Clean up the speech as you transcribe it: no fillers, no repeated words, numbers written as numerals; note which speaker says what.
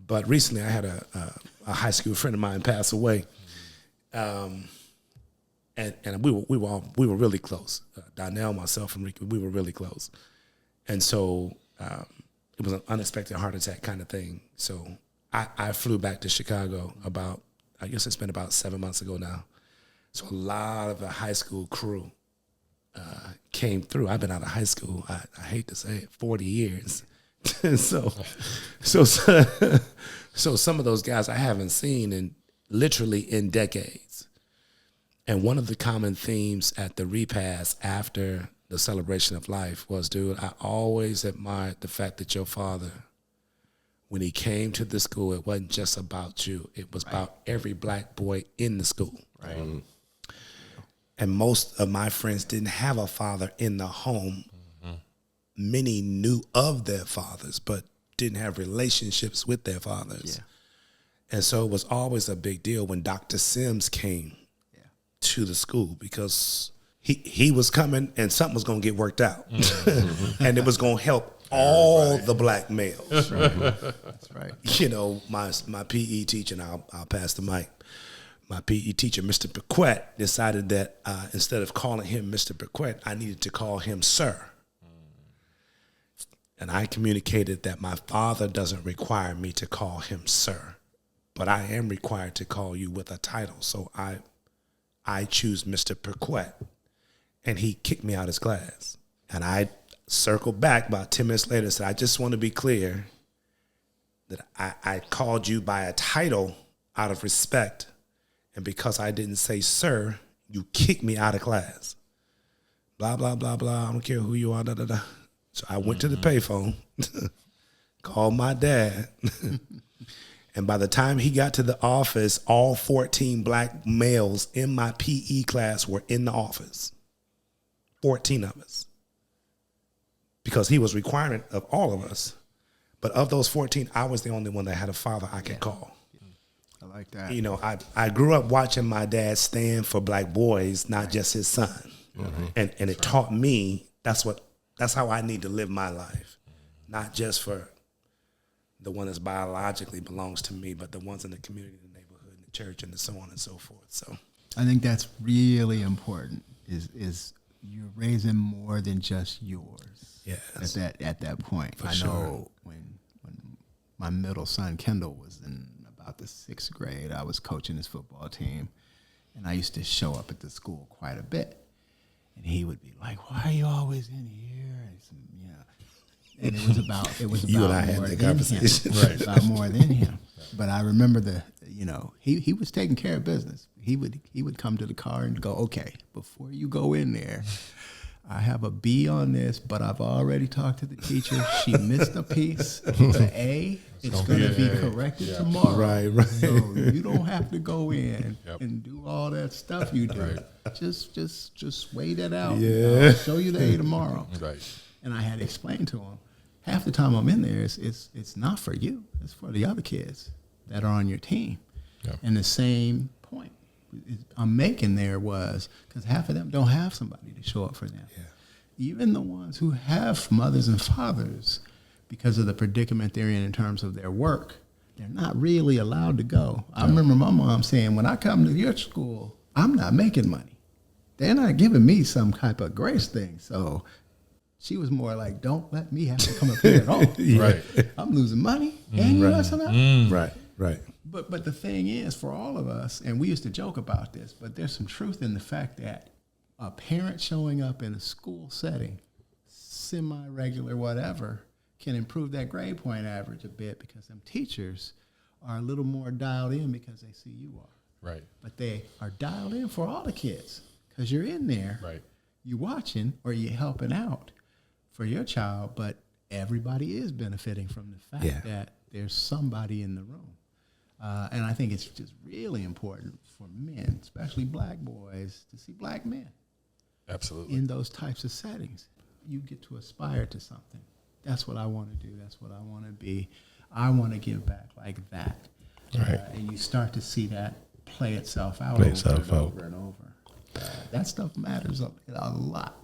Speaker 1: But recently I had a high school friend of mine pass away. And we were really close. Donnell, myself, and Ricky, we were really close. And so it was an unexpected heart attack kind of thing. So I flew back to Chicago I guess it's been about 7 months ago now. So a lot of the high school crew came through. I've been out of high school, I hate to say it, 40 years. so some of those guys I haven't seen literally in decades. And one of the common themes at the repast after the celebration of life was, dude, I always admired the fact that your father, when he came to the school, it wasn't just about you. It was about every black boy in the school.
Speaker 2: Right.
Speaker 1: And most of my friends didn't have a father in the home. Mm-hmm. Many knew of their fathers, but didn't have relationships with their fathers. Yeah. And so it was always a big deal when Dr. Sims came to the school, because he was coming and something was going to get worked out. Mm-hmm. And it was going to help all the black males.
Speaker 3: That's right. That's right.
Speaker 1: You know, my PE teacher, and I'll pass the mic. My PE teacher, Mr. Paquette, decided that instead of calling him Mr. Paquette, I needed to call him Sir. And I communicated that my father doesn't require me to call him Sir, but I am required to call you with a title. So I choose Mr. Paquette. And he kicked me out of his class. And I circled back about 10 minutes later and said, I just want to be clear that I called you by a title out of respect. And because I didn't say sir, you kicked me out of class. Blah, blah, blah, blah. I don't care who you are, da, da, da. So I went to the payphone, called my dad. And by the time he got to the office, all 14 black males in my PE class were in the office. 14 of us. Because he was requiring of all of us. But of those 14, I was the only one that had a father I could call.
Speaker 3: I like that.
Speaker 1: You know, I grew up watching my dad stand for black boys, not just his son. Mm-hmm. And it taught me that's how I need to live my life. Not just for the one that biologically belongs to me, but the ones in the community, the neighborhood, the church, and so on and so forth. So
Speaker 3: I think that's really important, is you're raising more than just yours.
Speaker 1: Yes.
Speaker 3: At that point.
Speaker 1: For
Speaker 3: I know when my middle son Kendall was in about the 6th grade, I was coaching his football team, and I used to show up at the school quite a bit. And he would be like, "Why are you always in here?" And it was about
Speaker 1: you and I had
Speaker 3: more
Speaker 1: the
Speaker 3: than
Speaker 1: conversation.
Speaker 3: him. Right. About more than him. But I remember he was taking care of business. He would come to the car and go, "Okay, before you go in there, I have a B on this, but I've already talked to the teacher. She missed a piece. The A, it's going to be corrected tomorrow.
Speaker 1: Right.
Speaker 3: So you don't have to go in and do all that stuff you do. Right. Just wait it out.
Speaker 1: Yeah.
Speaker 3: I'll show you the A tomorrow."
Speaker 2: Right.
Speaker 3: And I had to explain to him, half the time I'm in there, it's not for you. It's for the other kids that are on your team. Yeah. And the same point I'm making there was, because half of them don't have somebody to show up for them. Yeah. Even the ones who have mothers and fathers, because of the predicament they're in terms of their work, they're not really allowed to go. Yeah. I remember my mom saying, when I come to your school, I'm not making money. They're not giving me some type of grace thing. So she was more like, don't let me have to come up here at all.
Speaker 2: Right.
Speaker 3: I'm losing money and you messing up.
Speaker 1: Right.
Speaker 3: But the thing is, for all of us, and we used to joke about this, but there's some truth in the fact that a parent showing up in a school setting, semi-regular, whatever, can improve that grade point average a bit, because them teachers are a little more dialed in because they see you are.
Speaker 2: Right.
Speaker 3: But they are dialed in for all the kids, because you're in there. Right. You're watching or you're helping out for your child, but everybody is benefiting from the fact that there's somebody in the room. And I think it's just really important for men, especially black boys, to see black men.
Speaker 2: Absolutely.
Speaker 3: In those types of settings. You get to aspire to something. That's what I want to do. That's what I want to be. I want to give back like that. Right. And you start to see that play itself out over and over. That stuff matters a lot.